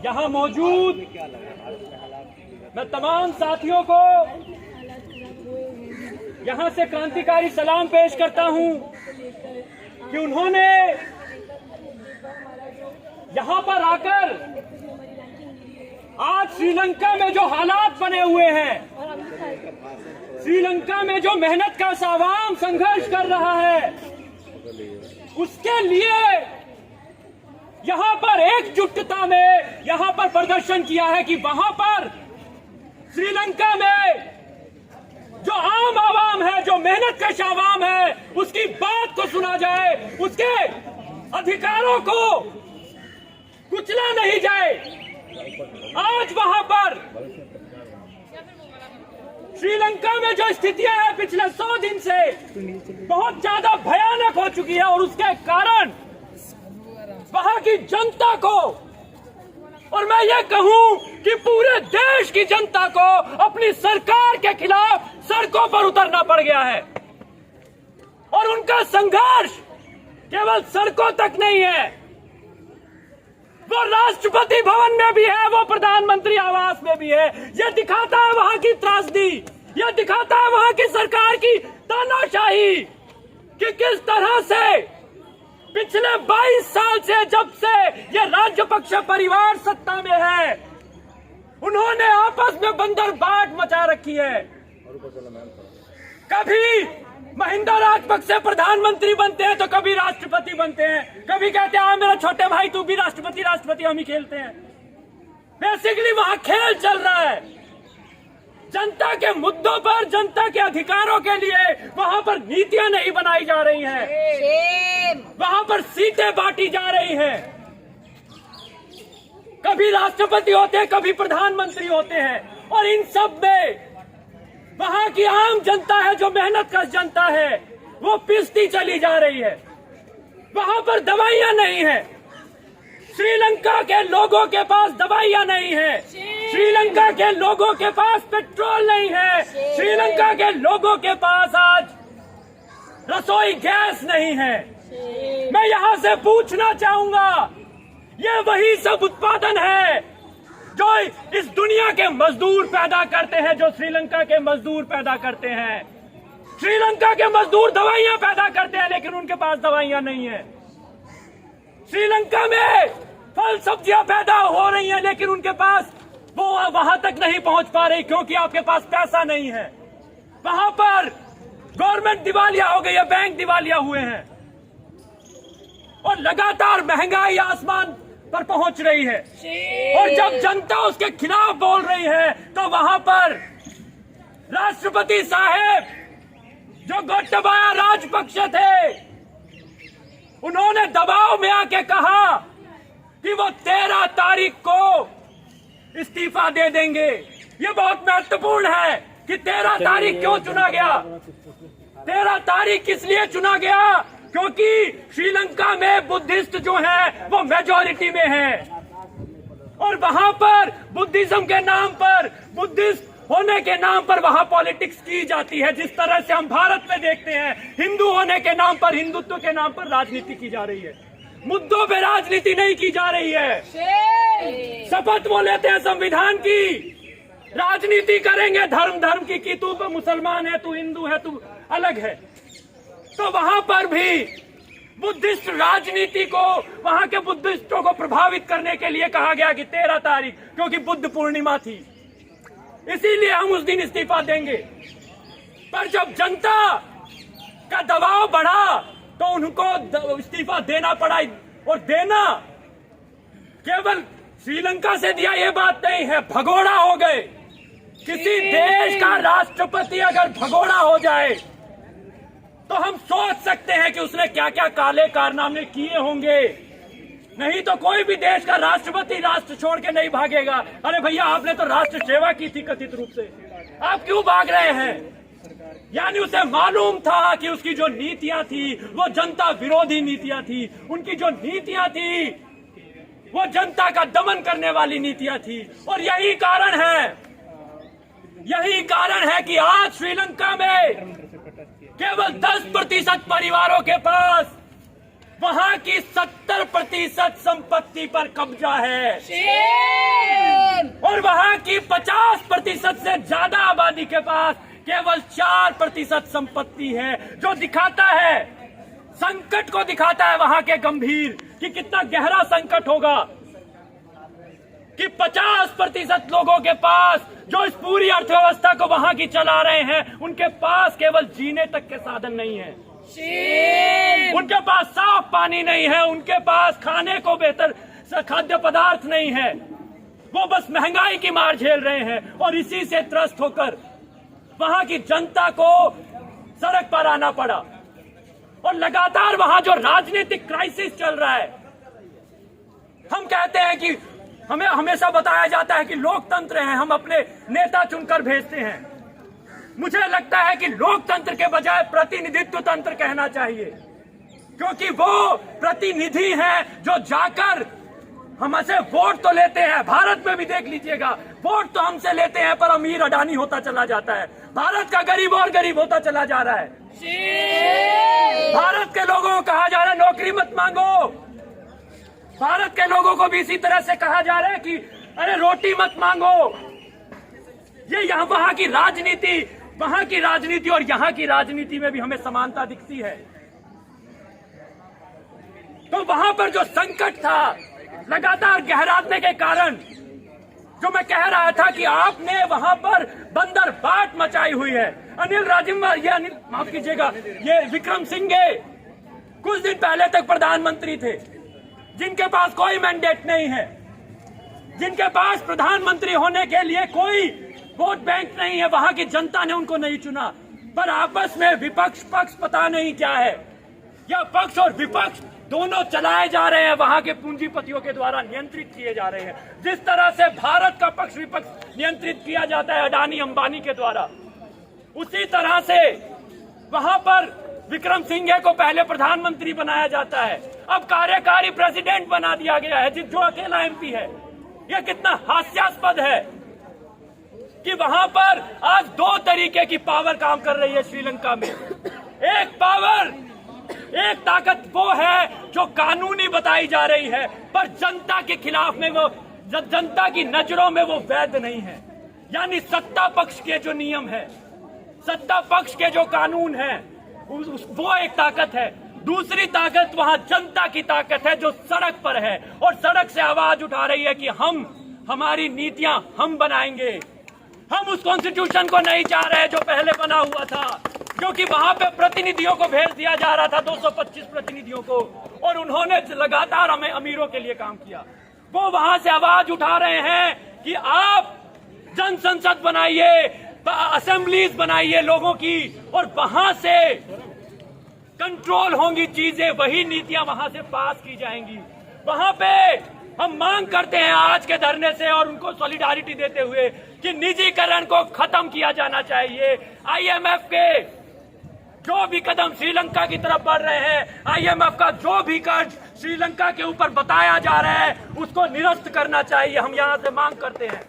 यहाँ मौजूद मैं तमाम साथियों को यहाँ से क्रांतिकारी सलाम पेश करता हूँ कि उन्होंने यहाँ पर आकर आज श्रीलंका में जो हालात बने हुए हैं, श्रीलंका में जो मेहनत का सावाम संघर्ष कर रहा है, उसके लिए यहाँ पर एकजुटता में यहाँ पर प्रदर्शन किया है कि वहां पर श्रीलंका में जो आम आवाम है, जो मेहनत कश आवाम है, उसकी बात को सुना जाए, उसके अधिकारों को कुचला नहीं जाए। आज वहां पर श्रीलंका में जो स्थितियां हैं पिछले 100 दिन से बहुत ज्यादा भयानक हो चुकी है और उसके कारण वहां की जनता को, और मैं ये कहूं कि पूरे देश की जनता को अपनी सरकार के खिलाफ सड़कों पर उतरना पड़ गया है। और उनका संघर्ष केवल सड़कों तक नहीं है, वो राष्ट्रपति भवन में भी है, वो प्रधानमंत्री आवास में भी है। ये दिखाता है वहां की त्रासदी, ये दिखाता है वहां की सरकार की तानाशाही कि किस तरह से पिछले 22 साल से, जब से ये राजपक्ष परिवार सत्ता में है, उन्होंने आपस में बंदरबाट मचा रखी है। कभी महिंदा राजपक्ष प्रधानमंत्री बनते हैं तो कभी राष्ट्रपति बनते हैं, कभी कहते हैं मेरा छोटे भाई तू भी राष्ट्रपति, राष्ट्रपति हम ही खेलते हैं। बेसिकली वहां खेल चल रहा है। जनता के मुद्दों पर, जनता के अधिकारों के लिए वहां पर नीतियां नहीं बनाई जा रही हैं, वहां पर सीटें बांटी जा रही हैं। कभी राष्ट्रपति होते हैं, कभी प्रधानमंत्री होते हैं, और इन सब में वहां की आम जनता है, जो मेहनत कश जनता है, वो पिसती चली जा रही है। वहां पर दवाइयां नहीं है, श्रीलंका के लोगों के पास दवाइयां नहीं है, श्रीलंका के लोगों के पास पेट्रोल नहीं है, श्रीलंका के लोगों के पास आज रसोई गैस नहीं है। मैं यहां से पूछना चाहूंगा, ये वही सब उत्पादन है जो इस दुनिया के मजदूर पैदा करते हैं, जो श्रीलंका के मजदूर पैदा करते हैं। श्रीलंका के मजदूर दवाइयां पैदा करते हैं, लेकिन उनके पास दवाइयां नहीं है। श्रीलंका में फल सब्जियां पैदा हो रही हैं, लेकिन उनके पास वो वहां तक नहीं पहुंच पा रही, क्योंकि आपके पास पैसा नहीं है। वहां पर गवर्नमेंट दिवालिया हो गई है, बैंक दिवालिया हुए हैं, और लगातार महंगाई आसमान पर पहुंच रही है। और जब जनता उसके खिलाफ बोल रही है, तो वहां पर राष्ट्रपति साहेब, जो गोटाबाया राजपक्ष थे, उन्होंने दबाव में आके कहा कि वो 13 तारीख को इस्तीफा दे देंगे। ये बहुत महत्वपूर्ण है कि 13 तारीख क्यों चुना गया। 13 तारीख किस लिए चुना गया? क्योंकि श्रीलंका में बुद्धिस्ट जो है वो मेजॉरिटी में है, और वहां पर बुद्धिज्म के नाम पर, बुद्धिस्ट होने के नाम पर वहां पॉलिटिक्स की जाती है। जिस तरह से हम भारत में देखते हैं, हिंदू होने के नाम पर, हिंदुत्व के नाम पर राजनीति की जा रही है, मुद्दों पे राजनीति नहीं की जा रही है। शपथ वो लेते हैं संविधान की, राजनीति करेंगे धर्म धर्म की, कि तू तो मुसलमान है, तू हिंदू है, तू अलग है। तो वहां पर भी बुद्धिस्ट राजनीति को, वहां के बुद्धिस्टों को प्रभावित करने के लिए कहा गया कि 13 तारीख, क्योंकि बुद्ध पूर्णिमा थी, इसीलिए हम उस दिन इस्तीफा देंगे। पर जब जनता का दबाव बढ़ा तो उनको इस्तीफा देना पड़ा, और देना केवल श्रीलंका से दिया ये बात नहीं है, भगोड़ा हो गए। किसी देश का राष्ट्रपति अगर भगोड़ा हो जाए तो हम सोच सकते हैं कि उसने क्या क्या काले कारनामे किए होंगे। नहीं तो कोई भी देश का राष्ट्रपति राष्ट्र छोड़ के नहीं भागेगा। अरे भैया, आपने तो राष्ट्र सेवा की थी कथित रूप से, आप क्यों भाग रहे हैं? यानी उसे मालूम था कि उसकी जो नीतियां थी वो जनता विरोधी नीतियां थी, उनकी जो नीतियां थी वो जनता का दमन करने वाली नीतियां थी। और यही कारण है कि आज श्रीलंका में केवल 10% परिवारों के पास वहां की 70% संपत्ति पर कब्जा है। की 50% से ज्यादा आबादी के पास केवल 4% संपत्ति है, जो दिखाता है, संकट को दिखाता है वहां के गंभीर, कि कितना गहरा संकट होगा कि 50% लोगों के पास, जो इस पूरी अर्थव्यवस्था को वहां की चला रहे हैं, उनके पास केवल जीने तक के साधन नहीं है, उनके पास साफ पानी नहीं है, उनके पास खाने को बेहतर खाद्य पदार्थ नहीं है, वो बस महंगाई की मार झेल रहे हैं। और इसी से त्रस्त होकर वहां की जनता को सड़क पर आना पड़ा। और लगातार वहां जो राजनीतिक क्राइसिस चल रहा है, हम कहते हैं कि हमें हमेशा बताया जाता है कि लोकतंत्र है, हम अपने नेता चुनकर भेजते हैं। मुझे लगता है कि लोकतंत्र के बजाय प्रतिनिधित्व तंत्र कहना चाहिए, क्योंकि वो प्रतिनिधि हैं जो जाकर हमसे वोट तो लेते हैं। भारत में भी देख लीजिएगा, वोट तो हमसे लेते हैं, पर अमीर अडानी होता चला जाता है, भारत का गरीब और गरीब होता चला जा रहा है। भारत के लोगों को कहा जा रहा है नौकरी मत मांगो, भारत के लोगों को भी इसी तरह से कहा जा रहा है कि अरे रोटी मत मांगो। ये यहाँ वहां की राजनीति और यहाँ की राजनीति में भी हमें समानता दिखती है। तो वहां पर जो संकट था लगातार गहराने के कारण, जो मैं कह रहा था कि आपने वहां पर बंदर बाट मचाई हुई है। माफ कीजिएगा, ये विक्रम सिंघे कुछ दिन पहले तक प्रधानमंत्री थे, जिनके पास कोई मैंडेट नहीं है, जिनके पास प्रधानमंत्री होने के लिए कोई वोट बैंक नहीं है, वहां की जनता ने उनको नहीं चुना, पर आपस में विपक्ष पक्ष पता नहीं क्या है, या पक्ष और विपक्ष दोनों चलाए जा रहे हैं, वहां के पूंजीपतियों के द्वारा नियंत्रित किए जा रहे हैं। जिस तरह से भारत का पक्ष विपक्ष नियंत्रित किया जाता है अडानी अंबानी के द्वारा, उसी तरह से वहां पर विक्रम सिंघे को पहले प्रधानमंत्री बनाया जाता है, अब कार्यकारी प्रेसिडेंट बना दिया गया है, जो अकेला एमपी है। यह कितना हास्यास्पद है कि वहां पर आज दो तरीके की पावर काम कर रही है श्रीलंका में। एक ताकत वो है जो कानूनी बताई जा रही है, पर जनता के खिलाफ में वो, जनता की नजरों में वो वैध नहीं है। यानी सत्ता पक्ष के जो नियम है, सत्ता पक्ष के जो कानून है, वो एक ताकत है। दूसरी ताकत वहां जनता की ताकत है, जो सड़क पर है और सड़क से आवाज उठा रही है कि हमारी नीतियां हम बनाएंगे। हम उस कॉन्स्टिट्यूशन को नहीं चाह रहे जो पहले बना हुआ था, क्योंकि वहां पे प्रतिनिधियों को भेज दिया जा रहा था, 225 प्रतिनिधियों को, और उन्होंने लगातार हमें अमीरों के लिए काम किया। वो वहां से आवाज उठा रहे हैं कि आप जन संसद बनाइए, असेंबलीज बनाइए लोगों की, और वहां से कंट्रोल होंगी चीजें, वही नीतियां वहां से पास की जाएंगी। वहां पे हम मांग करते हैं आज के धरने से और उनको सॉलिडारिटी देते हुए कि निजीकरण को खत्म किया जाना चाहिए। आईएमएफ के जो भी कदम श्रीलंका की तरफ बढ़ रहे हैं, आईएमएफ का जो भी कर्ज श्रीलंका के ऊपर बताया जा रहा है, उसको निरस्त करना चाहिए। हम यहां से मांग करते हैं।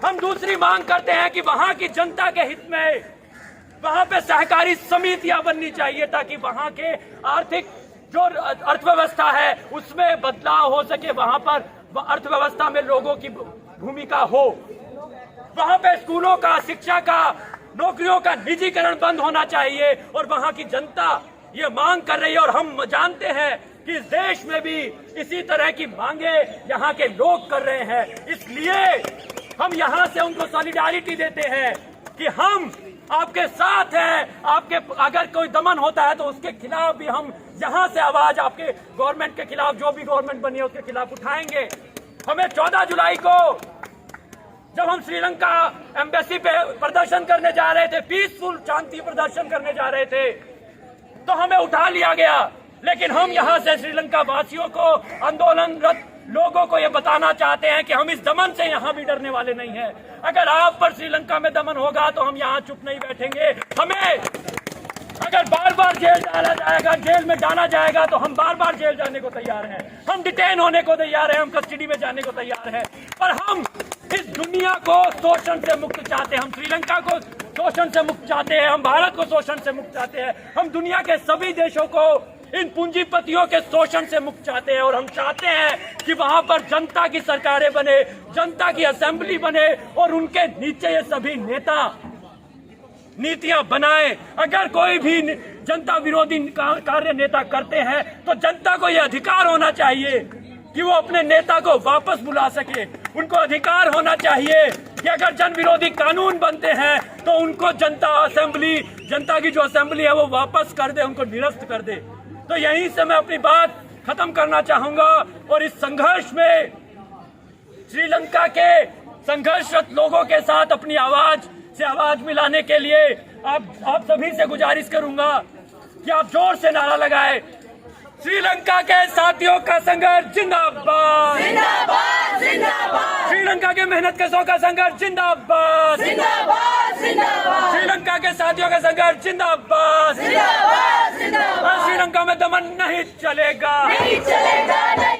हम दूसरी मांग करते हैं कि वहां की जनता के हित में वहां पे सहकारी समितियां बननी चाहिए, ताकि वहां के आर्थिक जो अर्थव्यवस्था है उसमें बदलाव हो सके, वहां पर अर्थव्यवस्था में लोगों की भूमिका हो। वहां पे स्कूलों का, शिक्षा का, नौकरियों का निजीकरण बंद होना चाहिए, और वहां की जनता ये मांग कर रही है। और हम जानते हैं कि इस देश में भी इसी तरह की मांगे यहाँ के लोग कर रहे हैं, इसलिए हम यहाँ से उनको सॉलिडारिटी देते हैं कि हम आपके साथ हैं। आपके अगर कोई दमन होता है तो उसके खिलाफ भी हम यहाँ से आवाज आपके गवर्नमेंट के खिलाफ, जो भी गवर्नमेंट बनी है उसके खिलाफ उठाएंगे। हमें 14 जुलाई को जब हम श्रीलंका एम्बेसी पे प्रदर्शन करने जा रहे थे, पीसफुल शांति प्रदर्शन करने जा रहे थे, तो हमें उठा लिया गया। लेकिन हम यहाँ से श्रीलंका वासियों को, आंदोलनरत लोगों को ये बताना चाहते हैं कि हम इस दमन से यहाँ भी डरने वाले नहीं हैं। अगर आप पर श्रीलंका में दमन होगा तो हम यहाँ चुप नहीं बैठेंगे। हमें अगर बार बार जेल डाला जाएगा, जेल में जाना जाएगा, तो हम बार बार जेल जाने को तैयार हैं। हम डिटेन होने को तैयार हैं, हम कस्टडी में जाने को तैयार हैं। पर हम इस दुनिया को शोषण से मुक्त चाहते हैं। हम श्रीलंका को शोषण से मुक्त चाहते हैं, हम भारत को शोषण से मुक्त चाहते हैं। हम दुनिया के सभी देशों को इन पूंजीपतियों के शोषण से मुक्त चाहते हैं। और हम चाहते हैं कि वहां पर जनता की सरकारें बने, जनता की असेंबली बने और उनके नीचे ये सभी नेता नीतियां बनाए। अगर कोई भी जनता विरोधी कार्य नेता करते हैं तो जनता को यह अधिकार होना चाहिए कि वो अपने नेता को वापस बुला सके। उनको अधिकार होना चाहिए कि अगर जन विरोधी कानून बनते हैं तो उनको जनता की जो असेंबली है वो वापस कर दे, उनको निरस्त कर दे। तो यहीं से मैं अपनी बात खत्म करना चाहूंगा और इस संघर्ष में श्रीलंका के संघर्षरत लोगों के साथ अपनी आवाज से आवाज मिलाने के लिए आप सभी से गुजारिश करूंगा कि आप जोर से नारा लगाएं, श्रीलंका के साथियों का संघर्ष जिंदाबाद, जिंदाबाद जिंदाबाद, श्रीलंका के मेहनत कशों का संघर्ष जिंदाबाद, जिंदाबाद जिंदाबाद, श्रीलंका के साथियों का संघर्ष जिंदाबाद, जिंदाबाद जिंदाबाद, श्रीलंका में दमन नहीं चलेगा, नहीं चलेगा।